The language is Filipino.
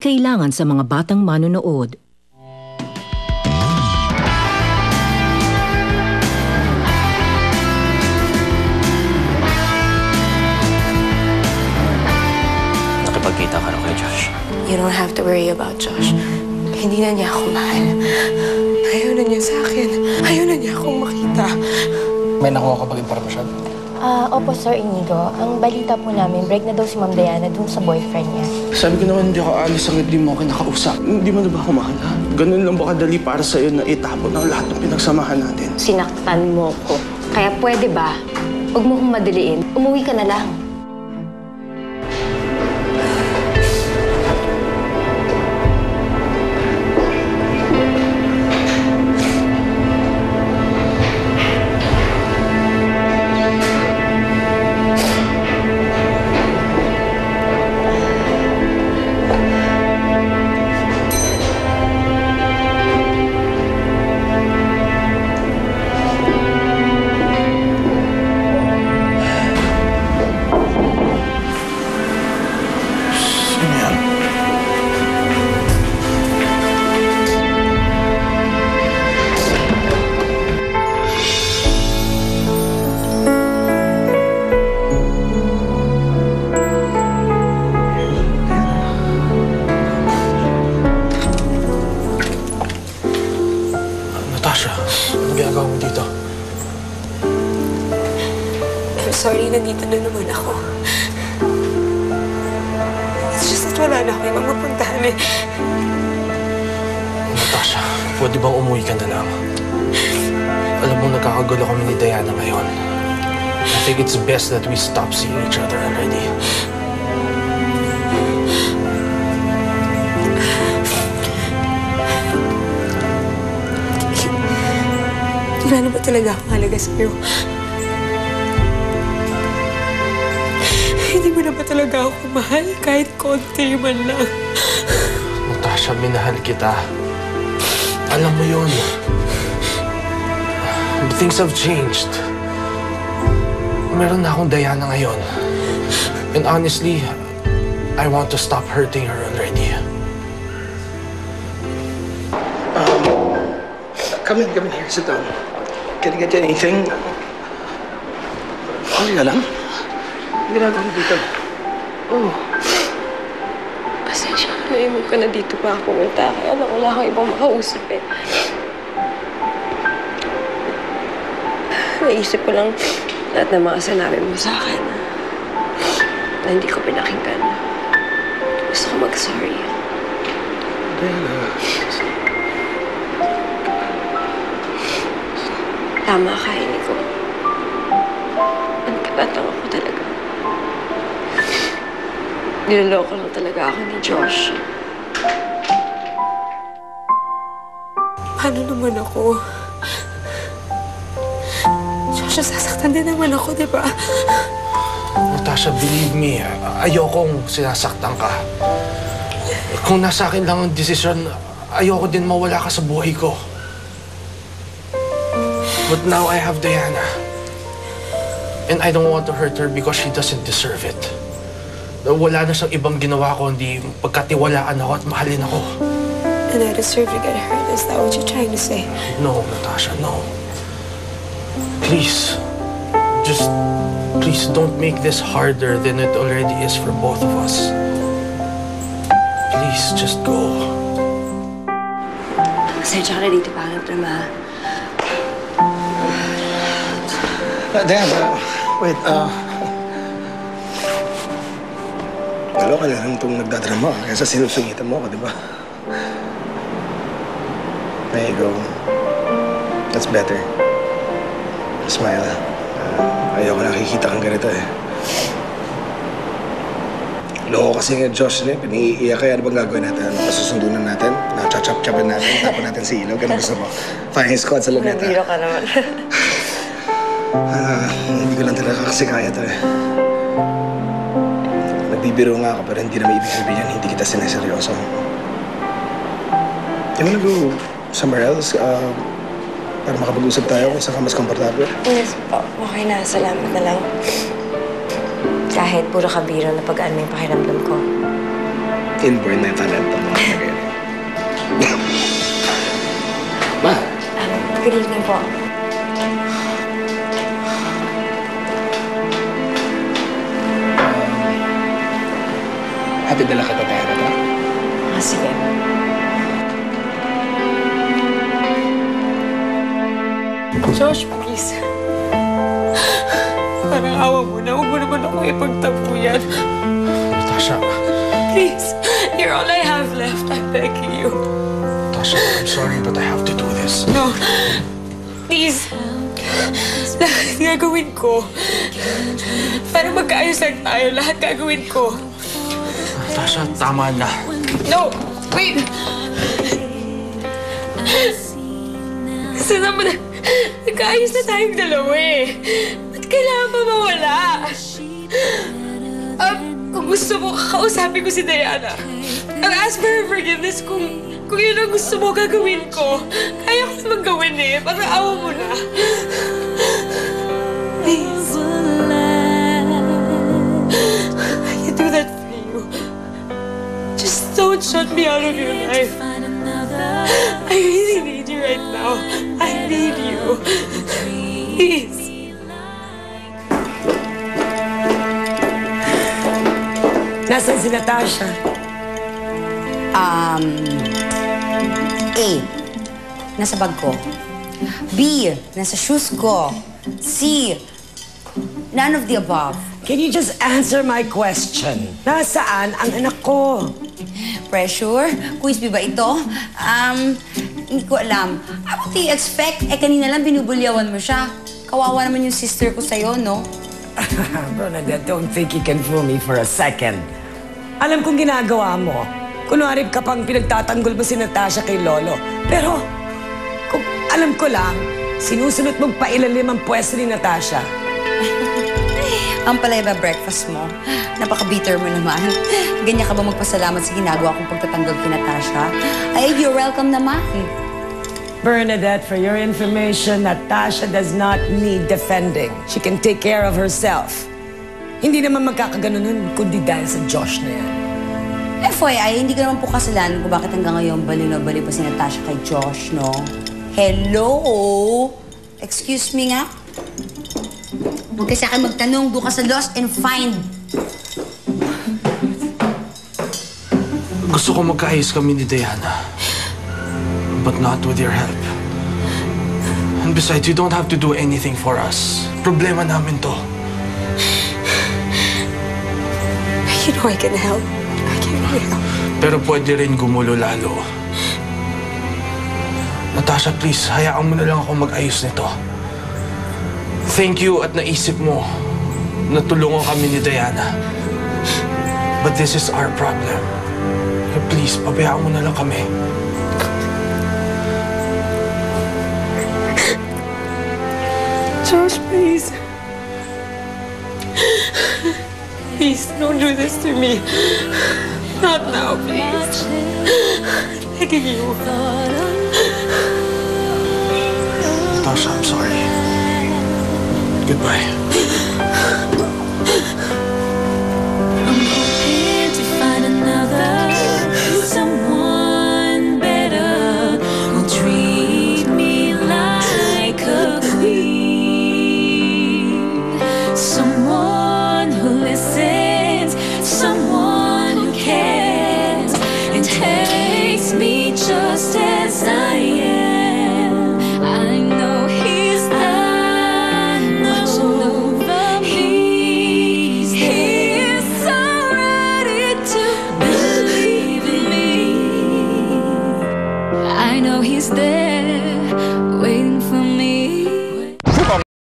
kailangan sa mga batang manonood. Nakipagkita ka na kay Josh. You don't have to worry about Josh. Hindi na niya ako mahal. Ayaw na niya sa akin. Ayaw na niya akong makita. May nakuha ka bang impormasyon? Opo, Sir Inigo. Ang balita po namin, break na daw si Ma'am Diana dun sa boyfriend niya. Sabi ko naman, hindi ako alis hanggang di mo ako nakausap. Hindi mo na ba ako mahal, ha? Ganun lang ba kadali para sa'yo na itapon ang lahat ng pinagsamahan natin? Sinaktan mo ko. Kaya pwede ba? Huwag mo kong madaliin. Umuwi ka na lang. Natasha, anong ginagawa mo dito? I'm sorry, nandito na naman ako. It's just that wala na ako ibang mapuntahan eh. Natasha, pwede bang umuwi ka na lang? Alam mo, nagkakagulo kami ni Diana ngayon. I think it's best that we stop seeing each other already. Wala na ba talaga akong halaga sa'yo? Hindi mo na ba talaga ako mahal kahit konti man lang? Natasha, minahal kita. Alam mo yun. But things have changed. Meron na akong Diana ngayon. And honestly, I want to stop hurting her already. Come in here. Sit down. Can I get you anything? Okay ka lang? Hindi ginagawa mo dito. Oh. Pasensya ka na, huwag ka na dito pa ako pumunta. Kaya wala akong ibang makausap eh. Naisip ko lang lahat ng mga sinabi mo sa akin na hindi ko pinakinggan. Gusto ko mag-sorry. Diana. Tama ka, Inigo. Ang kabatang ako talaga. Niloloko lang talaga ako ni Josh. Paano naman ako? Josh, sasaktan din naman ako, di ba? Natasha, believe me, ayokong sinasaktan ka. Kung nasa akin lang ang desisyon, ayoko din mawala ka sa buhay ko. But now I have Diana. And I don't want to hurt her because she doesn't deserve it. Wala na siyang ibang ginawa kundi pagkatiwalaan ako at mahalin ako. And I deserve to get hurt. Is that what you're trying to say? No, Natasha, no. Please. Please don't make this harder than it already is for both of us. Please, just go. Pasensya ka na dito pa ng drama. Diana, wait, dalawa ka lang itong nagdadrama kaysa sinusungitan mo ako, di ba? There you go. That's better. Smile. Ayoko nakikita kang ganito eh. Loko kasi nga Josh niya, piniiiyak kaya ano bang gagawin natin? Pasusundunan natin? Chop-chopin natin? Tapon natin si Ilog? Ano gusto mo? Flying squad sa luneta? Nabiro ka naman. Hindi ko lang talaga kasi kaya to eh. Nagbibiro nga ako pero hindi naman ibig sabihin hindi kita sineseryoso. You wanna go somewhere else? Para makapag-usap tayo kung saan ka mas komportable? Yes po. Okay na. Salamat na lang. Kahit puro kabiro na pag-ano yung pakiramdam ko. inborn na talento mo. Ma, Good evening po. hatid dala kita tayo na. Sige. Josh, please. Parang awa mo na. Huwag mo naman ako ipagtapuyan. Natasha, Please. You're all I have left. I'm begging you. Natasha, I'm sorry but I have to do this. No. Please. Lahat gagawin ko. Para magkaayos lang tayo. Lahat gagawin ko. Natasha, tama na. No! Wait! Kasi naman, nagkaayos na tayong dalawa eh. Ba't kailangan pa mawala? Kung gusto mo, kakausapin ko si Diana. I'll ask for her forgiveness kung yun ang gusto mo gagawin ko. Kaya ko naman gawin eh. Parang awa mo na. Please. I can do that for you. Just don't shut me out of your life. I really need you right now. I need you. Please. Nasaan si Natasha? A. Nasa bag ko. B. Nasa shoes ko. C. None of the above. Can you just answer my question? Nasaan ang anak ko? Pressure? Quiz ba ito? Hindi ko alam. What do you expect? Kanina lang binubulyawan mo siya. Kawawa naman yung sister ko sa'yo, no? Bernadette, don't think you can fool me for a second. Alam kong ginagawa mo. Kunwari ka pang pinagtatanggol mo si Natasha kay Lolo. Pero, kung alam ko lang, sinusunod mong pailalim ang pwesto ni Natasha. Ang palay ba breakfast mo? Napaka-bitter mo naman. Ganyan ka ba magpasalamat sa ginagawa kong pagtatanggol kay Natasha? Ay, you're welcome naman. Bernadette, for your information, Natasha does not need defending. She can take care of herself. Hindi naman magkakaganon nun, kundi dahil sa Josh na yan. FYI, hindi ka naman po kasalanan kung bakit hanggang ngayon baliw na baliw pa si Natasha kay Josh, no? Hello? Excuse me nga? Huwag ka sa akin magtanong, doon ka sa lost and find. Gusto ko magkaayos kami ni Diana. But not with your help. And besides, you don't have to do anything for us. Problema namin to. You know I can help. I can really help. Pero pwede rin gumulo lalo. Natasha, please, hayaan mo na lang ako mag-ayos nito. Thank you at naisip mo na tulungan kami ni Diana. But this is our problem. Kaya please, pabayaan mo na lang kami. Josh, please. Please, don't do this to me. Not now, please. I'm begging you. Natasha, I'm sorry. Goodbye. To find another, someone better who'll treat me like a queen. Someone who listens, someone who cares, and takes me just as I am. I know he's he's there